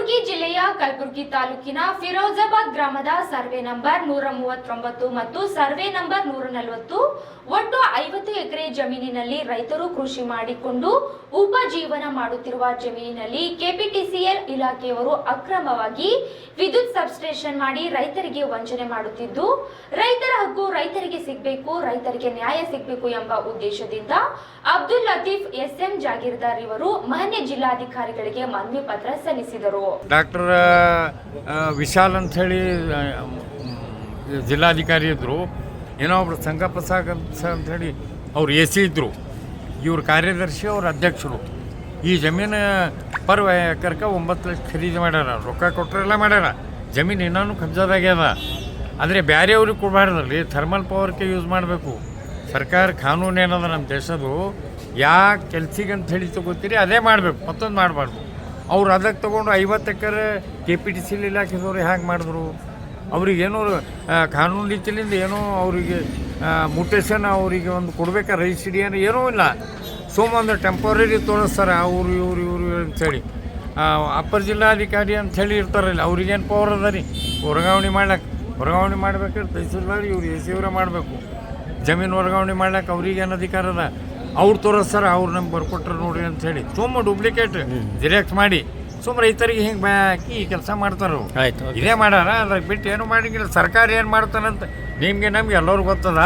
ಕಲಬುರಗಿ ಜಿಲ್ಲೆಯ ಕಲಬುರಗಿ ತಾಲೂಕಿನ ಫಿರೋಜಾಬಾದ್ ಗ್ರಾಮದ ಸರ್ವೆ ನಂಬರ್ 139 ಮತ್ತು ಸರ್ವೆ ನಂಬರ್ 140 ಒಟ್ಟು 50 ಎಕರೆ ಜಮೀನಿನಲ್ಲಿ ರೈತರು ಕೃಷಿ ಮಾಡಿಕೊಂಡು ಉಪಜೀವನ ಮಾಡುತ್ತಿರುವ ಜಮೀನಿನಲ್ಲಿ ಕೆಪಿಟಿಸಿಎಲ್ ಇಲಾಖೆಯವರು ಅಕ್ರಮವಾಗಿ ವಿದ್ಯುತ್ ಸಬ್ಸ್ಟೇಷನ್ ಮಾಡಿ ರೈತರಿಗೆ ವಂಚನೆ ಮಾಡುತ್ತಿದ್ದು, ರೈತರ ಹಕ್ಕು ರೈತರಿಗೆ ಸಿಗಬೇಕು, ರೈತರಿಗೆ ನ್ಯಾಯ ಸಿಗಬೇಕು ಎಂಬ ಉದ್ದೇಶದಿಂದ ಅಬ್ದುಲ್ ಲತೀಫ್ ಎಸ್ಎಂ ಜಾಗೀರ್ದಾರ್ ಇವರು ಮಾನ್ಯ ಜಿಲ್ಲಾಧಿಕಾರಿಗಳಿಗೆ ಮನವಿ ಪತ್ರ ಸಲ್ಲಿಸಿದರು. ಡಾಕ್ಟರ್ ವಿಶಾಲ್ ಅಂತ ಹೇಳಿ ಜಿಲ್ಲಾಧಿಕಾರಿ ಇದ್ದರು. ಏನೋ ಒಬ್ರು ಸಂಗಪ್ರಸಾದ್ ಅಂತ ಹೇಳಿ ಅವ್ರು ಎ ಸಿ ಇದ್ದರು. ಇವ್ರ ಕಾರ್ಯದರ್ಶಿ ಅವ್ರ ಅಧ್ಯಕ್ಷರು. ಈ ಜಮೀನು ಪರ್ ಎಕರ್ಕ 9 ಲಕ್ಷ ಖರೀದಿ ಮಾಡ್ಯಾರ. ರೊಕ್ಕ ಕೊಟ್ಟರೆಲ್ಲ ಮಾಡ್ಯಾರ. ಜಮೀನು ಇನ್ನೂ ಕಬ್ಜಾದಾಗ್ಯದ. ಆದರೆ ಬೇರೆಯವ್ರಿಗೆ ಕೊಡಬಾರ್ದಲ್ಲಿ, ಥರ್ಮಲ್ ಪವರ್ಗೆ ಯೂಸ್ ಮಾಡಬೇಕು. ಸರ್ಕಾರ ಕಾನೂನು ಏನದ ನಮ್ಮ ದೇಶದ್ದು, ಯಾಕೆ ಕೆಲ್ಸಿಗೆ ಅಂತ ಹೇಳಿ ತಗೋತೀರಿ ಅದೇ ಮಾಡಬೇಕು, ಮತ್ತೊಂದು ಮಾಡಬಾರ್ದು. ಅವ್ರು ಅದಕ್ಕೆ ತೊಗೊಂಡು 50 ಎಕರೆ KPTCL ಇಲಾಖೆದವ್ರು ಹೇಗೆ ಮಾಡಿದ್ರು? ಅವ್ರಿಗೇನೋ ಕಾನೂನು ರೀತಿಯಿಂದ ಏನೋ ಅವರಿಗೆ ಮುಟೇಶನ್ ಅವರಿಗೆ ಒಂದು ಕೊಡಬೇಕಾ ರಜಿಸ್ಟ್ರಿ ಏನೂ ಇಲ್ಲ. ಒಂದು ಟೆಂಪರರಿ ತೋರಿಸ್ತಾರೆ ಅವರು ಇವರು ಅಂಥೇಳಿ. ಅಪ್ಪರ್ ಜಿಲ್ಲಾಧಿಕಾರಿ ಅಂಥೇಳಿ ಇರ್ತಾರಲ್ಲ, ಅವ್ರಿಗೇನು ಪವರ್ ಅದ ರೀ ವರ್ಗಾವಣೆ ವರ್ಗಾವಣೆ ಮಾಡ್ಬೇಕಾದ್ರೆ ತಹಸೀಲ್ದಾರ್ ಇವ್ರು ಎ ಸಿ ಅವರೇ ಮಾಡಬೇಕು. ಜಮೀನು ವರ್ಗಾವಣೆ ಮಾಡ್ಲಿಕ್ಕೆ ಅವ್ರಿಗೇನು ಅಧಿಕಾರ ಅದ? ಅವ್ರು ತೋರಿಸ್ತಾರೆ, ಅವ್ರು ನಮ್ಗೆ ಬರ್ಕೊಟ್ರೆ ನೋಡ್ರಿ ಅಂಥೇಳಿ ಡೂಪ್ಲಿಕೇಟ್ ಜಿರಾಕ್ಸ್ ಮಾಡಿ ರೈತರಿಗೆ ಹಿಂಗೆ ಹಾಕಿ ಈ ಕೆಲಸ ಮಾಡ್ತಾರೆ. ಇದೇ ಮಾಡ್ಯಾರ. ಅದಕ್ಕೆ ಬಿಟ್ಟು ಏನು ಮಾಡಿಗಿಲ್ಲ. ಸರ್ಕಾರ ಏನು ಮಾಡ್ತಾನಂತ ನಮ್ಗೆ ಎಲ್ಲರಿಗೂ ಗೊತ್ತದ.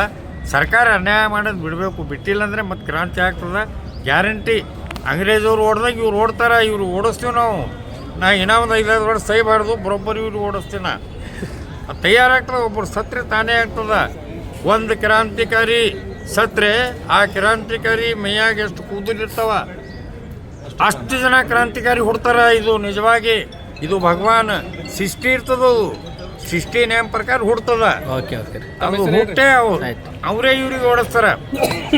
ಸರ್ಕಾರ ಅನ್ಯಾಯ ಮಾಡೋದು ಬಿಡಬೇಕು. ಬಿಟ್ಟಿಲ್ಲ ಅಂದರೆ ಮತ್ತೆ ಕ್ರಾಂತಿ ಆಗ್ತದೆ ಗ್ಯಾರಂಟಿ. ಅಂಗ್ರೇಜವ್ರು ಓಡ್ದಾಗ ಇವ್ರು ಓಡ್ತಾರೆ, ಇವ್ರು ಓಡಿಸ್ತೀವಿ ನಾವು. ಇನ್ನೂ ಒಂದು 5 ವರ್ಷ ಸೈಬಾರ್ದು ಬರೋಬ್ಬರಿ ಇವ್ರು ಓಡಿಸ್ತೀನ. ಅದು ತಯಾರಾಗ್ತದೆ. ಒಬ್ಬರು ಸತ್ರೆ ತಾನೇ ಆಗ್ತದ. ಒಂದು ಕ್ರಾಂತಿಕಾರಿ ಸತ್ರೆ ಆ ಕ್ರಾಂತಿಕಾರಿ ಮೈಯಾಗ ಎಷ್ಟು ಕೂದಲಿರ್ತಾವ, ಅಷ್ಟು ಜನ ಕ್ರಾಂತಿಕಾರಿ ಹುಡ್ತಾರ. ಇದು ನಿಜವಾಗಿ ಇದು ಭಗವಾನ್ ಸೃಷ್ಟಿ ಇರ್ತದದು. ಸೃಷ್ಟಿ ನೇಮ ಪ್ರಕಾರ ಹುಡ್ತದ. ಅದು ಹುಟ್ಟೆ ಅವರೇ ಇವ್ರಿಗೆ ಓಡಿಸ್ತಾರ.